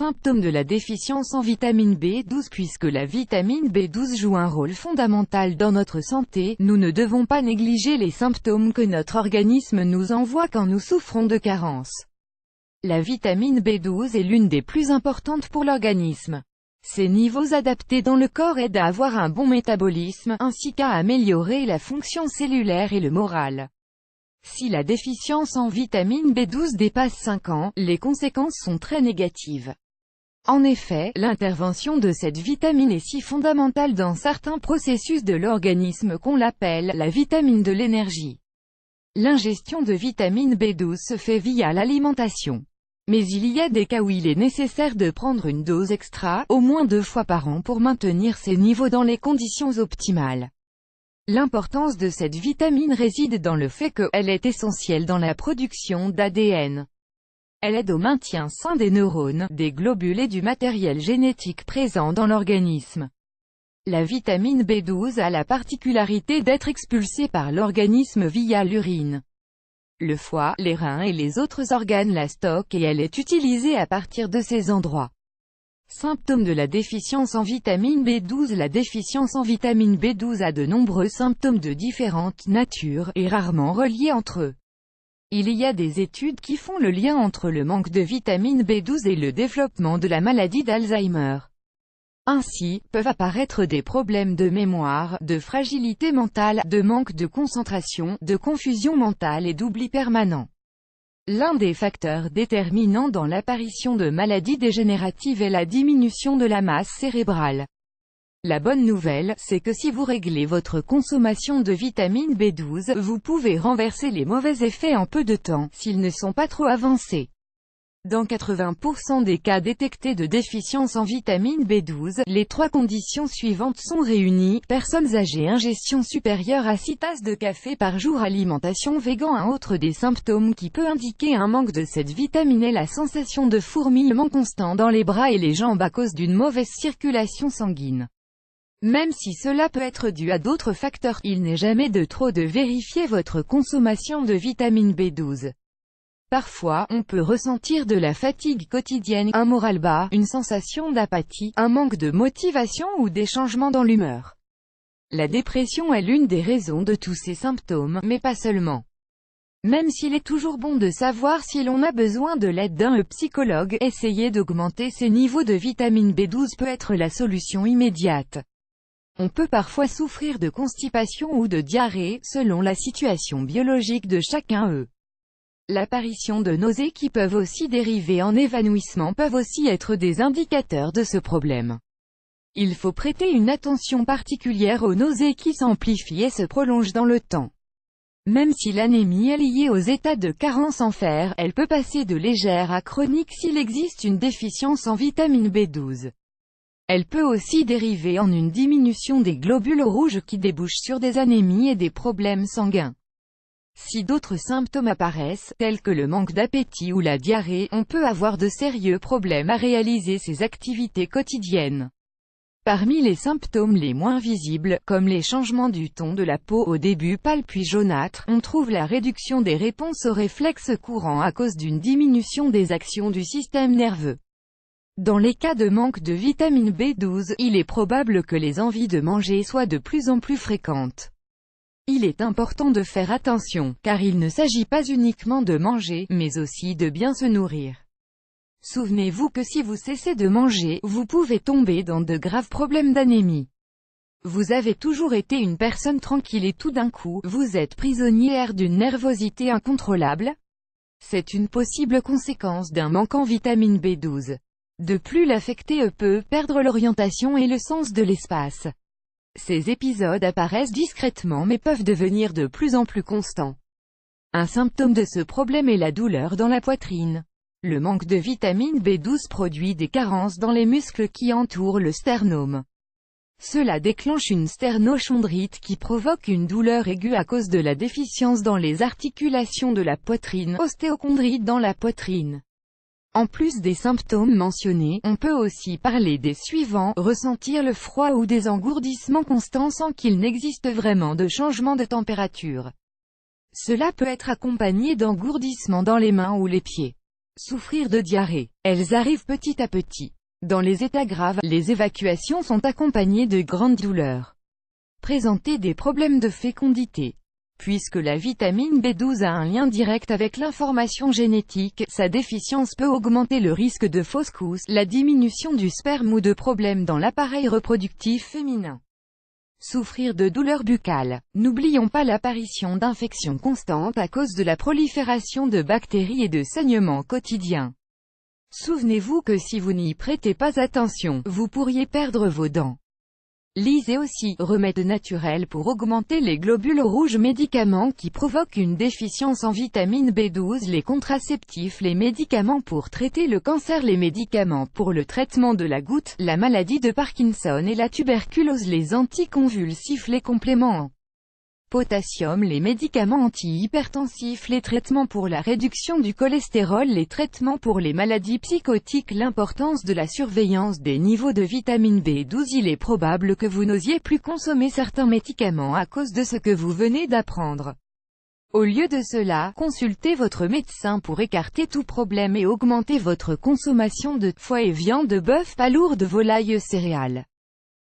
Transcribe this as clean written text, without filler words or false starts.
symptômes de la déficience en vitamine B12. Puisque la vitamine B12 joue un rôle fondamental dans notre santé, nous ne devons pas négliger les symptômes que notre organisme nous envoie quand nous souffrons de carence. La vitamine B12 est l'une des plus importantes pour l'organisme. Ses niveaux adaptés dans le corps aident à avoir un bon métabolisme, ainsi qu'à améliorer la fonction cellulaire et le moral. Si la déficience en vitamine B12 dépasse 5 ans, les conséquences sont très négatives. En effet, l'intervention de cette vitamine est si fondamentale dans certains processus de l'organisme qu'on l'appelle la vitamine de l'énergie. L'ingestion de vitamine B12 se fait via l'alimentation. Mais il y a des cas où il est nécessaire de prendre une dose extra, au moins 2 fois par an pour maintenir ces niveaux dans les conditions optimales. L'importance de cette vitamine réside dans le fait qu'elle est essentielle dans la production d'ADN. Elle aide au maintien sain des neurones, des globules et du matériel génétique présent dans l'organisme. La vitamine B12 a la particularité d'être expulsée par l'organisme via l'urine. Le foie, les reins et les autres organes la stockent et elle est utilisée à partir de ces endroits. Symptômes de la déficience en vitamine B12. La déficience en vitamine B12 a de nombreux symptômes de différentes natures, et rarement reliés entre eux. Il y a des études qui font le lien entre le manque de vitamine B12 et le développement de la maladie d'Alzheimer. Ainsi, peuvent apparaître des problèmes de mémoire, de fragilité mentale, de manque de concentration, de confusion mentale et d'oubli permanent. L'un des facteurs déterminants dans l'apparition de maladies dégénératives est la diminution de la masse cérébrale. La bonne nouvelle, c'est que si vous réglez votre consommation de vitamine B12, vous pouvez renverser les mauvais effets en peu de temps, s'ils ne sont pas trop avancés. Dans 80% des cas détectés de déficience en vitamine B12, les 3 conditions suivantes sont réunies: personnes âgées, ingestion supérieure à 6 tasses de café par jour, alimentation végan. Un autre des symptômes qui peut indiquer un manque de cette vitamine est la sensation de fourmillement constant dans les bras et les jambes à cause d'une mauvaise circulation sanguine. Même si cela peut être dû à d'autres facteurs, il n'est jamais de trop de vérifier votre consommation de vitamine B12. Parfois, on peut ressentir de la fatigue quotidienne, un moral bas, une sensation d'apathie, un manque de motivation ou des changements dans l'humeur. La dépression est l'une des raisons de tous ces symptômes, mais pas seulement. Même s'il est toujours bon de savoir si l'on a besoin de l'aide d'un psychologue, essayer d'augmenter ses niveaux de vitamine B12 peut être la solution immédiate. On peut parfois souffrir de constipation ou de diarrhée, selon la situation biologique de chacun. L'apparition de nausées qui peuvent aussi dériver en évanouissement peuvent aussi être des indicateurs de ce problème. Il faut prêter une attention particulière aux nausées qui s'amplifient et se prolongent dans le temps. Même si l'anémie est liée aux états de carence en fer, elle peut passer de légère à chronique s'il existe une déficience en vitamine B12. Elle peut aussi dériver en une diminution des globules rouges qui débouchent sur des anémies et des problèmes sanguins. Si d'autres symptômes apparaissent, tels que le manque d'appétit ou la diarrhée, on peut avoir de sérieux problèmes à réaliser ses activités quotidiennes. Parmi les symptômes les moins visibles, comme les changements du ton de la peau au début pâle puis jaunâtre, on trouve la réduction des réponses aux réflexes courants à cause d'une diminution des actions du système nerveux. Dans les cas de manque de vitamine B12, il est probable que les envies de manger soient de plus en plus fréquentes. Il est important de faire attention, car il ne s'agit pas uniquement de manger, mais aussi de bien se nourrir. Souvenez-vous que si vous cessez de manger, vous pouvez tomber dans de graves problèmes d'anémie. Vous avez toujours été une personne tranquille et tout d'un coup, vous êtes prisonnière d'une nervosité incontrôlable? C'est une possible conséquence d'un manque en vitamine B12. De plus, l'affecté peut perdre l'orientation et le sens de l'espace. Ces épisodes apparaissent discrètement mais peuvent devenir de plus en plus constants. Un symptôme de ce problème est la douleur dans la poitrine. Le manque de vitamine B12 produit des carences dans les muscles qui entourent le sternum. Cela déclenche une sternochondrite qui provoque une douleur aiguë à cause de la déficience dans les articulations de la poitrine, ostéochondrite dans la poitrine. En plus des symptômes mentionnés, on peut aussi parler des suivants: ressentir le froid ou des engourdissements constants sans qu'il n'existe vraiment de changement de température. Cela peut être accompagné d'engourdissements dans les mains ou les pieds. Souffrir de diarrhée. Elles arrivent petit à petit. Dans les états graves, les évacuations sont accompagnées de grandes douleurs. Présenter des problèmes de fécondité. Puisque la vitamine B12 a un lien direct avec l'information génétique, sa déficience peut augmenter le risque de fausse couche, la diminution du sperme ou de problèmes dans l'appareil reproductif féminin. Souffrir de douleurs buccales. N'oublions pas l'apparition d'infections constantes à cause de la prolifération de bactéries et de saignements quotidiens. Souvenez-vous que si vous n'y prêtez pas attention, vous pourriez perdre vos dents. Lisez aussi « Remèdes naturels pour augmenter les globules rouges », médicaments qui provoquent une déficience en vitamine B12, les contraceptifs, les médicaments pour traiter le cancer, les médicaments pour le traitement de la goutte, la maladie de Parkinson et la tuberculose, les anticonvulsifs, les compléments en potassium, les médicaments antihypertensifs, les traitements pour la réduction du cholestérol, les traitements pour les maladies psychotiques. L'importance de la surveillance des niveaux de vitamine B12. Il est probable que vous n'osiez plus consommer certains médicaments à cause de ce que vous venez d'apprendre. Au lieu de cela, consultez votre médecin pour écarter tout problème et augmenter votre consommation de foie et viande de bœuf, pas lourde, volaille, céréales.